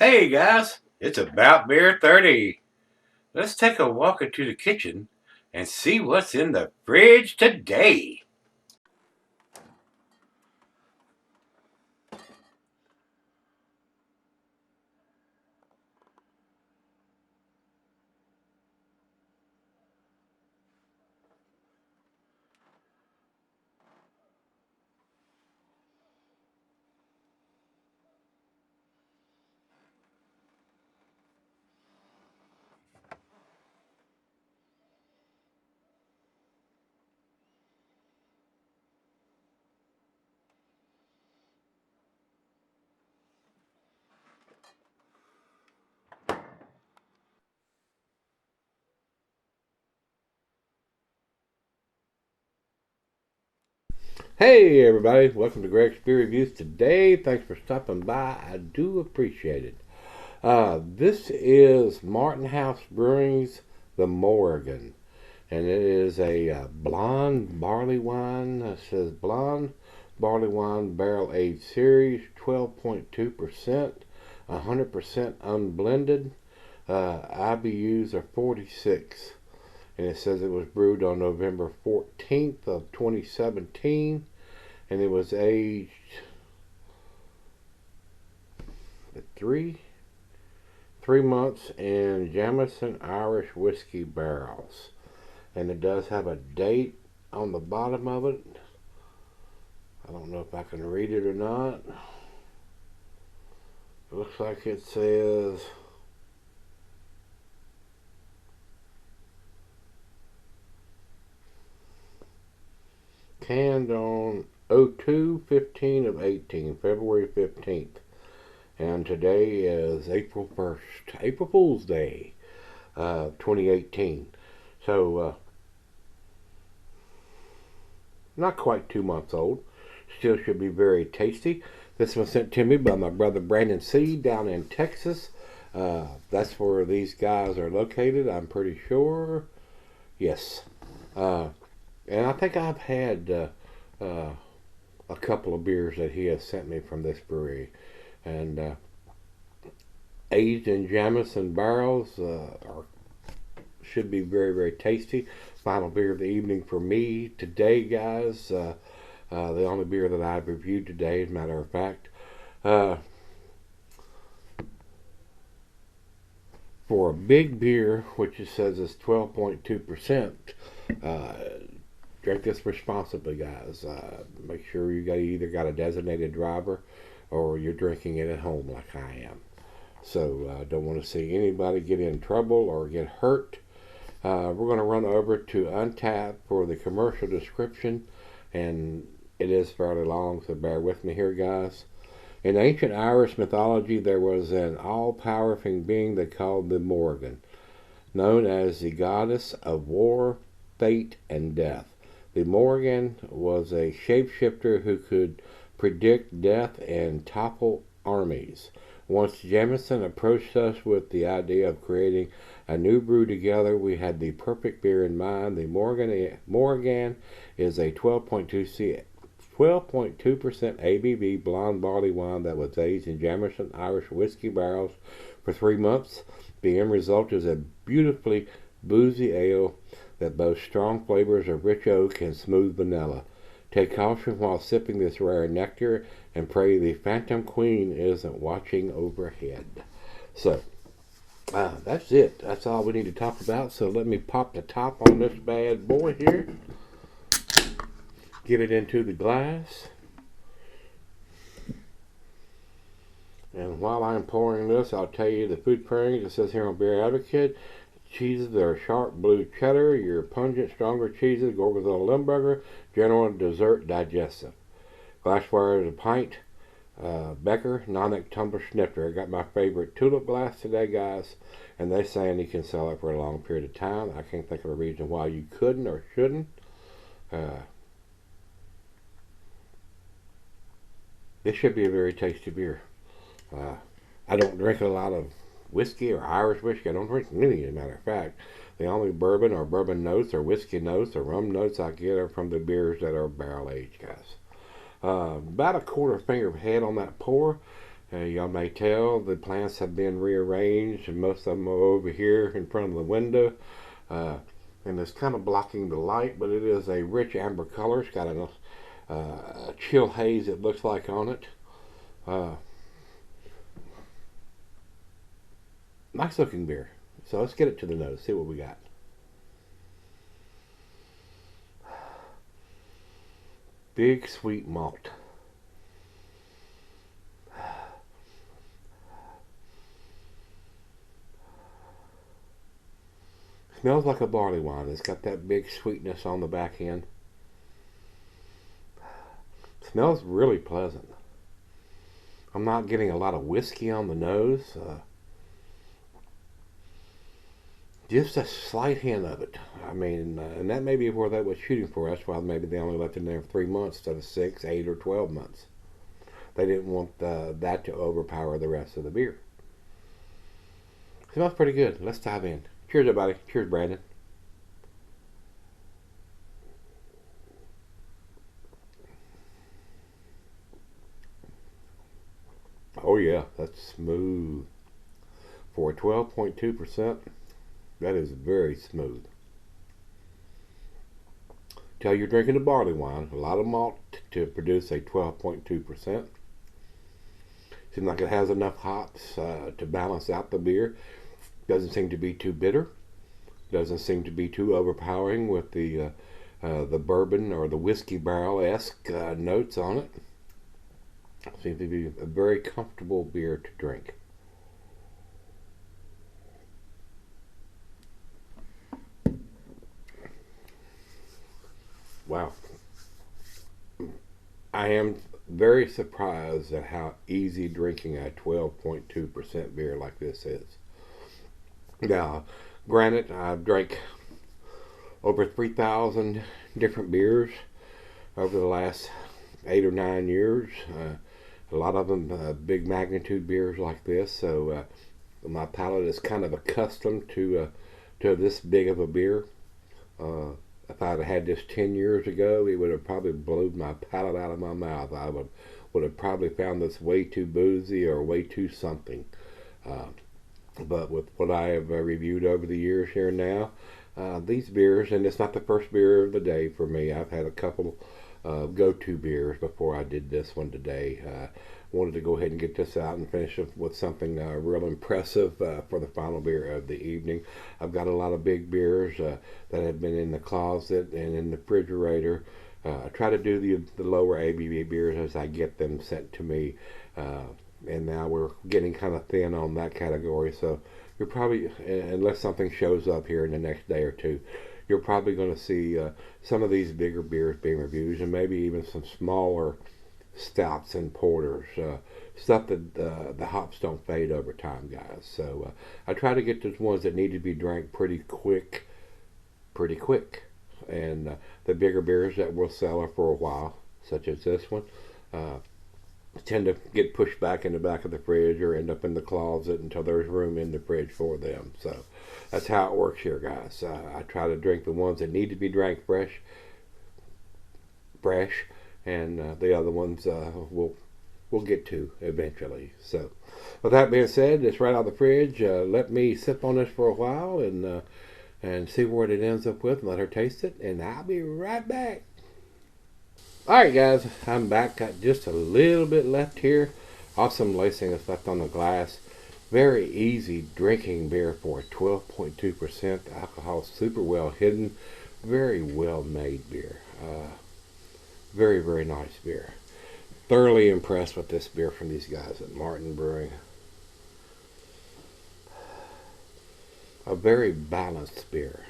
Hey guys, it's about beer 30. Let's take a walk into the kitchen and see what's in the fridge today. Hey everybody, welcome to Gregsbeerreviews today. Thanks for stopping by. I do appreciate it. This is Martin House Brewing's The Morrigan, and it is a blonde barley wine. It says blonde barley wine barrel aged series, 12.2%, 100% unblended. IBUs are 46, and it says it was brewed on November 14th of 2017, and it was aged at three months in Jameson Irish whiskey barrels, and it does have a date on the bottom of it. I don't know if I can read it or not. It looks like it says canned on 02/15 of 18, February 15th. And today is April 1st, April Fool's Day, 2018. So, not quite 2 months old. Still should be very tasty. This was sent to me by my brother Brandon C. down in Texas. That's where these guys are located, I'm pretty sure. Yes. And I think I've had a couple of beers that he has sent me from this brewery. And aged in Jameson barrels should be very, very tasty. Final beer of the evening for me today, guys. The only beer that I've reviewed today, as a matter of fact. For a big beer, which it says is 12.2%, drink this responsibly, guys. Make sure you either got a designated driver or you're drinking it at home like I am. So don't want to see anybody get in trouble or get hurt. We're going to run over to Untappd for the commercial description, and it is fairly long, so bear with me here, guys. In ancient Irish mythology, there was an all-powerful being they called the Morrigan, known as the goddess of war, fate, and death. The Morrigan was a shapeshifter who could predict death and topple armies. Once Jameson approached us with the idea of creating a new brew together, we had the perfect beer in mind. The Morrigan is a 12.2% ABV blonde barley wine that was aged in Jameson Irish whiskey barrels for 3 months. The end result is a beautifully boozy ale that boasts strong flavors of rich oak and smooth vanilla. Take caution while sipping this rare nectar and pray the Phantom Queen isn't watching overhead. So, that's it. That's all we need to talk about. So let me pop the top on this bad boy here. Get it into the glass. And while I'm pouring this, I'll tell you the food pairings. It says here on Beer Advocate, cheeses that are sharp blue cheddar, your pungent, stronger cheeses, Gorgonzola Limburger, general dessert digestive. Glassware is a pint, Becker, Nonic tumbler snifter. I got my favorite tulip glass today, guys, and they're saying you can sell it for a long period of time. I can't think of a reason why you couldn't or shouldn't. This should be a very tasty beer. I don't drink a lot of whiskey or Irish whiskey. I don't drink any, as a matter of fact. The only bourbon or bourbon notes or whiskey notes or rum notes I get are from the beers that are barrel aged, guys. About a quarter finger of head on that pour, Y'all may tell the plants have been rearranged, and most of them are over here in front of the window. And it's kind of blocking the light, but it is a rich amber color. It's got a chill haze, it looks like, on it. Nice looking beer. So let's get it to the nose, see what we got. Big sweet malt. Smells like a barley wine. It's got that big sweetness on the back end. Smells really pleasant. I'm not getting a lot of whiskey on the nose. Just a slight hint of it. I mean, and that may be where they was shooting for. That's why maybe they only left it in there for 3 months instead of 6, 8, or 12 months. They didn't want that to overpower the rest of the beer. Smells pretty good. Let's dive in. Cheers, everybody. Cheers, Brandon. Oh yeah, that's smooth. For a 12.2%, that is very smooth. Tell you're drinking a barley wine, a lot of malt to produce a 12.2%. Seems like it has enough hops to balance out the beer. Doesn't seem to be too bitter. Doesn't seem to be too overpowering with the bourbon or the whiskey barrel-esque notes on it. Seems to be a very comfortable beer to drink. Wow. I am very surprised at how easy drinking a 12.2% beer like this is. Now, granted, I've drank over 3,000 different beers over the last 8 or 9 years. A lot of them big magnitude beers like this, so my palate is kind of accustomed to this big of a beer. If I'd had this 10 years ago, it would have probably blown my palate out of my mouth. I would have probably found this way too boozy or way too something. But with what I have reviewed over the years here now, these beers, and it's not the first beer of the day for me. I've had a couple go-to beers before I did this one today. Wanted to go ahead and get this out and finish it with something real impressive for the final beer of the evening. I've got a lot of big beers that have been in the closet and in the refrigerator. I try to do the lower ABV beers as I get them sent to me. And now we're getting kind of thin on that category, so you're probably, unless something shows up here in the next day or two, you're probably going to see some of these bigger beers being reviewed, and maybe even some smaller stouts and porters, stuff that the hops don't fade over time, guys. So I try to get those ones that need to be drank pretty quick, and the bigger beers that will sell for a while, such as this one, tend to get pushed back in the back of the fridge or end up in the closet until there's room in the fridge for them. So that's how it works here, guys. I try to drink the ones that need to be drank fresh, and the other ones we'll get to eventually. So with that being said, it's right out of the fridge. Let me sip on this for a while and see what it ends up with, and let her taste it, and I'll be right back. Alright guys, I'm back. Got just a little bit left here. Awesome lacing that's left on the glass. Very easy drinking beer for a 12.2% alcohol. Super well hidden. Very well made beer. Very, very nice beer. Thoroughly impressed with this beer from these guys at Martin Brewing. A very balanced beer.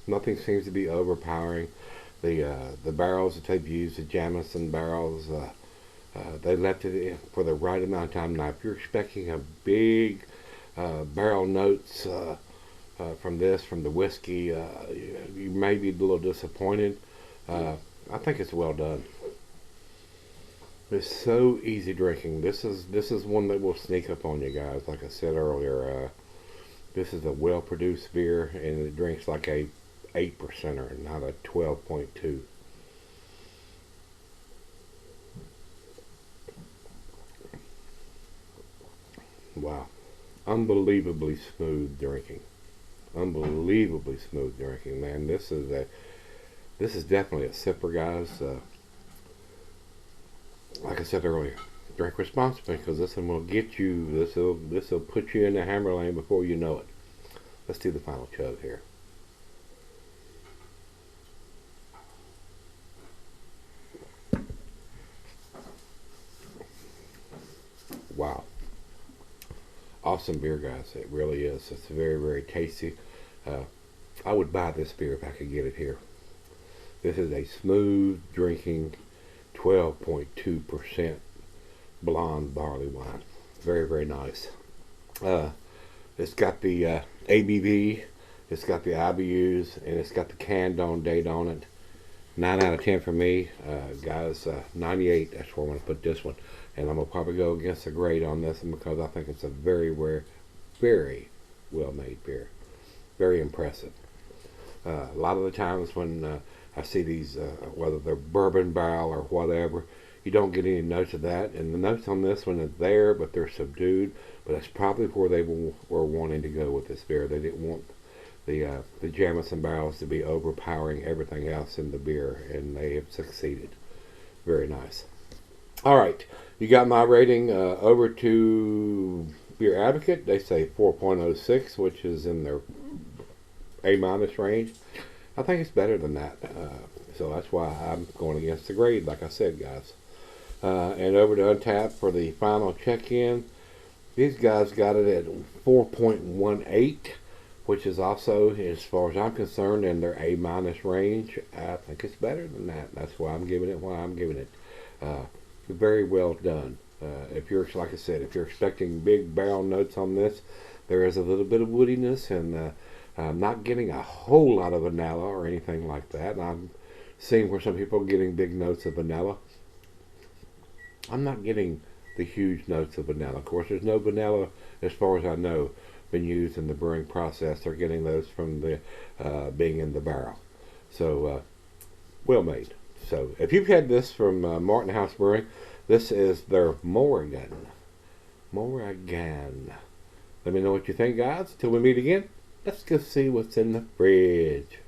Nothing seems to be overpowering. The barrels that they've used, the Jamison barrels, they left it in for the right amount of time. Now, if you're expecting a big barrel notes from the whiskey, you may be a little disappointed. I think it's well done. It's so easy drinking. This is one that will sneak up on you guys. Like I said earlier, this is a well-produced beer, and it drinks like a 8%er, not a 12.2. Wow. Unbelievably smooth drinking. Unbelievably smooth drinking, man. This is definitely a sipper, guys. Like I said earlier, drink responsibly because this one will get you. This will put you in the hammer lane before you know it. Let's do the final chug here. Wow. Awesome beer, guys. It really is. It's very, very tasty. I would buy this beer if I could get it here. This is a smooth drinking 12.2% blonde barley wine. Very, very nice. It's got the ABV, it's got the IBUs, and it's got the canned on date on it. 9 out of 10 for me. Guys, 98, that's where I'm going to put this one. And I'm going to probably go against the grade on this one because I think it's a very, very well-made beer. Very impressive. A lot of the times when I see these, whether they're bourbon barrel or whatever, you don't get any notes of that. And the notes on this one are there, but they're subdued. But that's probably where they were wanting to go with this beer. They didn't want the Jameson barrels to be overpowering everything else in the beer, and they have succeeded. Very nice. All right, you got my rating over to Beer Advocate. They say 4.06, which is in their A- range. I think it's better than that, so that's why I'm going against the grade, like I said, guys. And over to Untappd for the final check-in. These guys got it at 4.18, which is also, as far as I'm concerned, in their A- range. I think it's better than that. That's why I'm giving it. Very well done. If you're, like I said, if you're expecting big barrel notes on this, there is a little bit of woodiness, and I'm not getting a whole lot of vanilla or anything like that. And I'm seeing where some people are getting big notes of vanilla. I'm not getting the huge notes of vanilla. Of course, there's no vanilla, as far as I know, been used in the brewing process. They're getting those from the being in the barrel. So, well made. So, if you've had this from Martin House Brewing, this is their Morrigan. Morrigan. Let me know what you think, guys. Till we meet again, let's go see what's in the fridge.